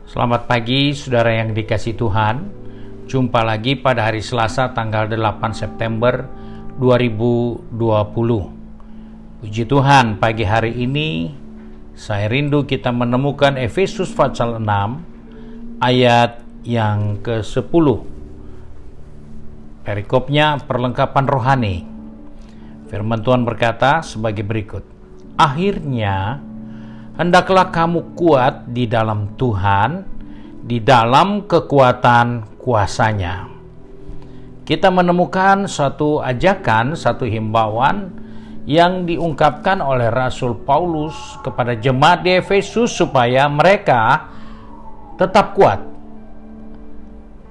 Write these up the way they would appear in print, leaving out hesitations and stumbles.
Selamat pagi saudara yang dikasihi Tuhan. Jumpa lagi pada hari Selasa tanggal 8 September 2020. Puji Tuhan, pagi hari ini saya rindu kita menemukan Efesus pasal 6 ayat yang ke-10. Perikopnya perlengkapan rohani. Firman Tuhan berkata sebagai berikut. Akhirnya hendaklah kamu kuat di dalam Tuhan, di dalam kekuatan kuasa-Nya. Kita menemukan suatu ajakan, satu himbauan yang diungkapkan oleh Rasul Paulus kepada jemaat di Efesus supaya mereka tetap kuat.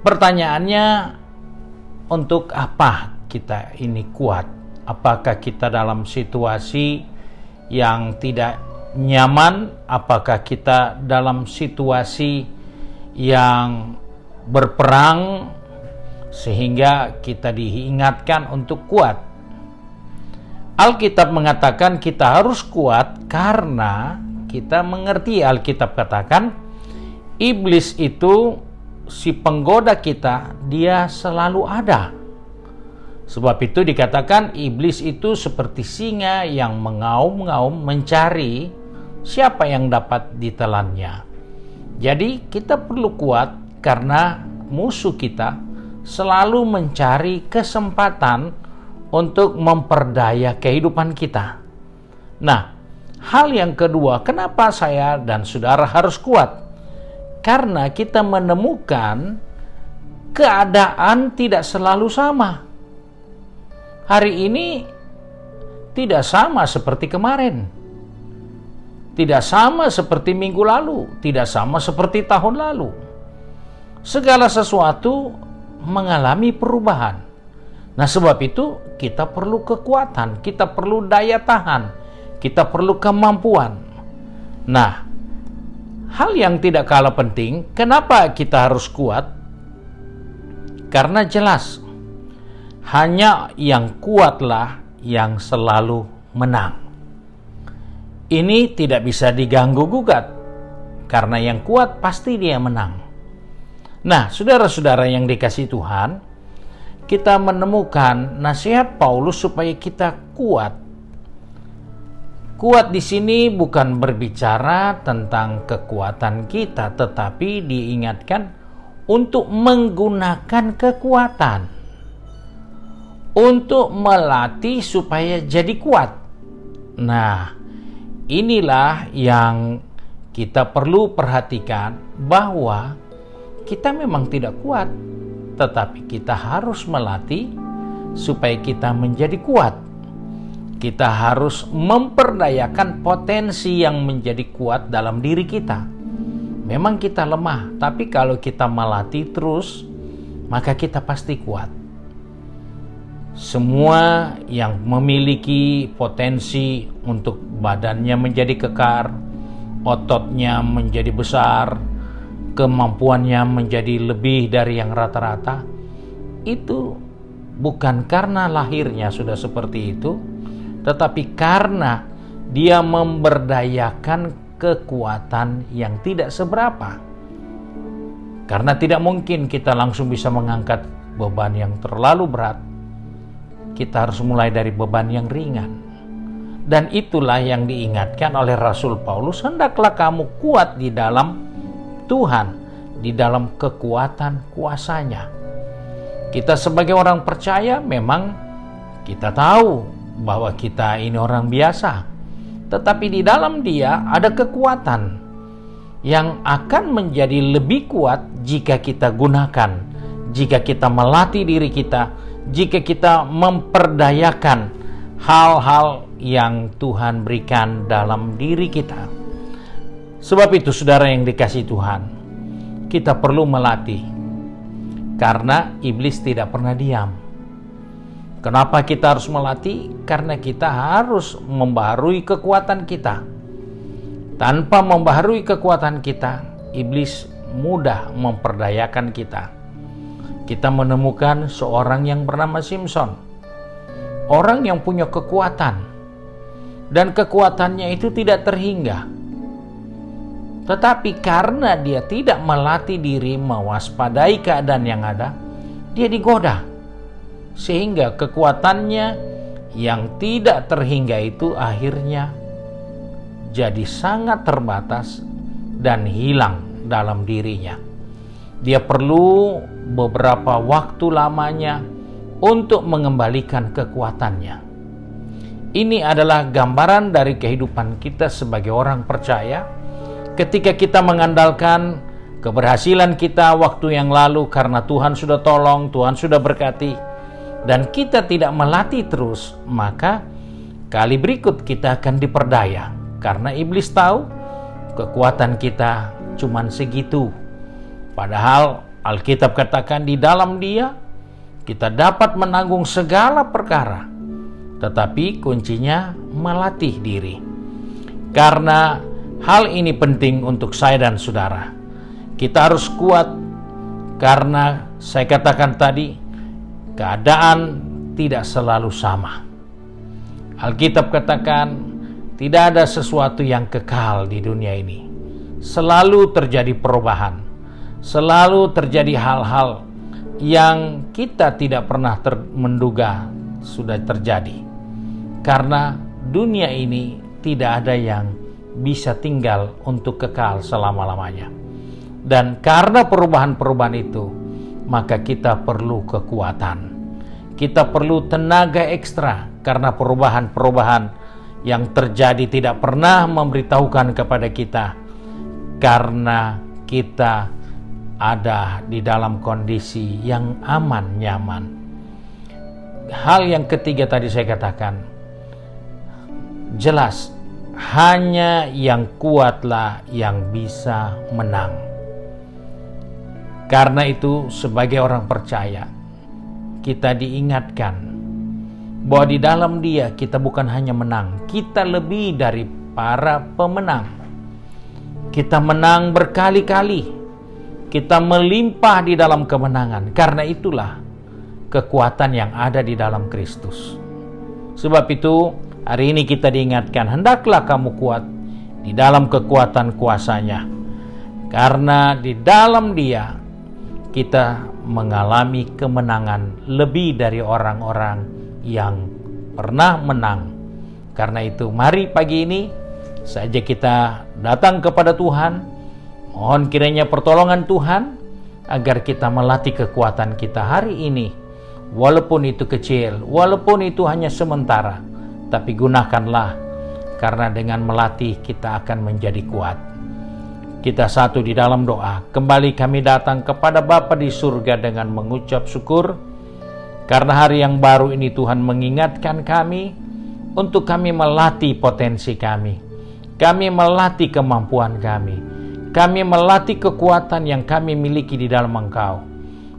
Pertanyaannya, untuk apa kita ini kuat? Apakah kita dalam situasi yang tidak nyaman? Apakah kita dalam situasi yang berperang sehingga kita diingatkan untuk kuat? Alkitab mengatakan kita harus kuat karena kita mengerti, Alkitab katakan iblis itu, si penggoda kita, dia selalu ada. Sebab itu dikatakan iblis itu seperti singa yang mengaum-ngaum mencari siapa yang dapat ditelannya. Jadi kita perlu kuat karena musuh kita selalu mencari kesempatan untuk memperdaya kehidupan kita. Nah, hal yang kedua, kenapa saya dan saudara harus kuat? Karena kita menemukan keadaan tidak selalu sama. Hari ini tidak sama seperti kemarin. Tidak sama seperti minggu lalu, tidak sama seperti tahun lalu. Segala sesuatu mengalami perubahan. Nah, sebab itu kita perlu kekuatan, kita perlu daya tahan, kita perlu kemampuan. Nah, hal yang tidak kalah penting, kenapa kita harus kuat? Karena jelas, hanya yang kuatlah yang selalu menang. Ini tidak bisa diganggu gugat, karena yang kuat pasti dia menang. Nah, saudara-saudara yang dikasihi Tuhan, kita menemukan nasihat Paulus supaya kita kuat. Kuat di sini bukan berbicara tentang kekuatan kita, tetapi diingatkan untuk menggunakan kekuatan, untuk melatih supaya jadi kuat. Nah, inilah yang kita perlu perhatikan, bahwa kita memang tidak kuat, tetapi kita harus melatih supaya kita menjadi kuat. Kita harus memperdayakan potensi yang menjadi kuat dalam diri kita. Memang kita lemah, tapi kalau kita melatih terus, maka kita pasti kuat. Semua yang memiliki potensi untuk badannya menjadi kekar, ototnya menjadi besar, kemampuannya menjadi lebih dari yang rata-rata, itu bukan karena lahirnya sudah seperti itu, tetapi karena dia memberdayakan kekuatan yang tidak seberapa. Karena tidak mungkin kita langsung bisa mengangkat beban yang terlalu berat. Kita harus mulai dari beban yang ringan. Dan itulah yang diingatkan oleh Rasul Paulus, hendaklah kamu kuat di dalam Tuhan, di dalam kekuatan kuasa-Nya. Kita sebagai orang percaya memang kita tahu bahwa kita ini orang biasa, tetapi di dalam Dia ada kekuatan yang akan menjadi lebih kuat jika kita gunakan, jika kita melatih diri kita, jika kita memperdayakan hal-hal yang Tuhan berikan dalam diri kita. Sebab itu, saudara yang dikasihi Tuhan, kita perlu melatih, karena iblis tidak pernah diam. Kenapa kita harus melatih? Karena kita harus membaharui kekuatan kita. Tanpa membaharui kekuatan kita, iblis mudah memperdayakan kita. Kita menemukan seorang yang bernama Simson, orang yang punya kekuatan, dan kekuatannya itu tidak terhingga. Tetapi karena dia tidak melatih diri mewaspadai keadaan yang ada, dia digoda. Sehingga kekuatannya yang tidak terhingga itu akhirnya jadi sangat terbatas dan hilang dalam dirinya. Dia perlu beberapa waktu lamanya untuk mengembalikan kekuatannya. Ini adalah gambaran dari kehidupan kita sebagai orang percaya. Ketika kita mengandalkan keberhasilan kita waktu yang lalu karena Tuhan sudah tolong, Tuhan sudah berkati, dan kita tidak melatih terus, maka kali berikut kita akan diperdaya. Karena iblis tahu kekuatan kita cuman segitu. Padahal Alkitab katakan di dalam Dia kita dapat menanggung segala perkara. Tetapi kuncinya melatih diri. Karena hal ini penting untuk saya dan saudara. Kita harus kuat karena saya katakan tadi, keadaan tidak selalu sama. Alkitab katakan tidak ada sesuatu yang kekal di dunia ini. Selalu terjadi perubahan. Selalu terjadi hal-hal yang kita tidak pernah menduga sudah terjadi. Karena dunia ini tidak ada yang bisa tinggal untuk kekal selama-lamanya. Dan karena perubahan-perubahan itu, maka kita perlu kekuatan. Kita perlu tenaga ekstra karena perubahan-perubahan yang terjadi tidak pernah memberitahukan kepada kita, karena kita ada di dalam kondisi yang aman, nyaman. Hal yang ketiga tadi saya katakan, jelas hanya yang kuatlah yang bisa menang. Karena itu sebagai orang percaya, kita diingatkan bahwa di dalam Dia kita bukan hanya menang, kita lebih dari para pemenang. Kita menang berkali-kali, kita melimpah di dalam kemenangan. Karena itulah kekuatan yang ada di dalam Kristus. Sebab itu hari ini kita diingatkan, hendaklah kamu kuat di dalam kekuatan kuasa-Nya. Karena di dalam Dia kita mengalami kemenangan lebih dari orang-orang yang pernah menang. Karena itu mari pagi ini saja kita datang kepada Tuhan, mohon kiranya pertolongan Tuhan agar kita melatih kekuatan kita hari ini. Walaupun itu kecil, walaupun itu hanya sementara, tapi gunakanlah, karena dengan melatih kita akan menjadi kuat. Kita satu di dalam doa. Kembali kami datang kepada Bapa di surga dengan mengucap syukur, karena hari yang baru ini Tuhan mengingatkan kami untuk kami melatih potensi kami. Kami melatih kemampuan kami. Kami melatih kekuatan yang kami miliki di dalam Engkau,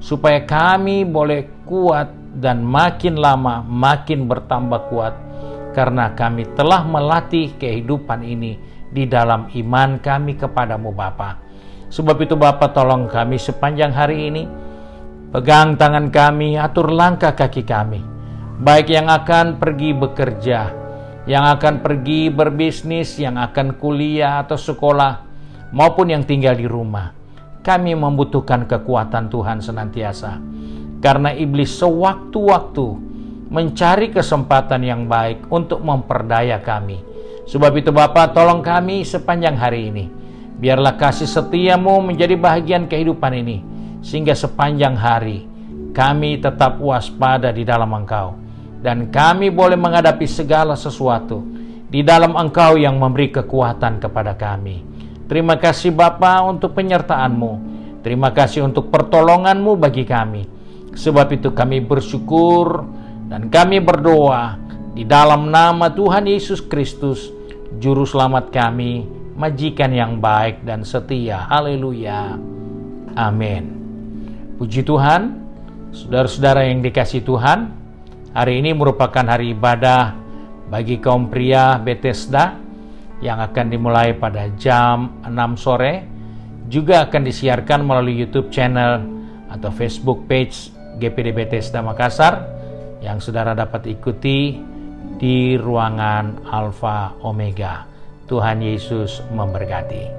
supaya kami boleh kuat dan makin lama makin bertambah kuat, karena kami telah melatih kehidupan ini di dalam iman kami kepadamu Bapa. Sebab itu Bapa, tolong kami sepanjang hari ini, pegang tangan kami, atur langkah kaki kami, baik yang akan pergi bekerja, yang akan pergi berbisnis, yang akan kuliah atau sekolah, maupun yang tinggal di rumah. Kami membutuhkan kekuatan Tuhan senantiasa, karena iblis sewaktu-waktu mencari kesempatan yang baik untuk memperdaya kami. Sebab itu Bapa, tolong kami sepanjang hari ini. Biarlah kasih setia-Mu menjadi bahagian kehidupan ini, sehingga sepanjang hari kami tetap waspada di dalam Engkau, dan kami boleh menghadapi segala sesuatu di dalam Engkau yang memberi kekuatan kepada kami. Terima kasih Bapa untuk penyertaan-Mu. Terima kasih untuk pertolongan-Mu bagi kami. Sebab itu kami bersyukur dan kami berdoa di dalam nama Tuhan Yesus Kristus, Juru Selamat kami, Majikan yang baik dan setia. Haleluya. Amin. Puji Tuhan. Saudara-saudara yang dikasihi Tuhan, hari ini merupakan hari ibadah bagi kaum pria Bethesda yang akan dimulai pada jam 6 sore. Juga akan disiarkan melalui YouTube channel atau Facebook page GPD Bethesda Makassar, yang saudara dapat ikuti di ruangan Alfa Omega. Tuhan Yesus memberkati.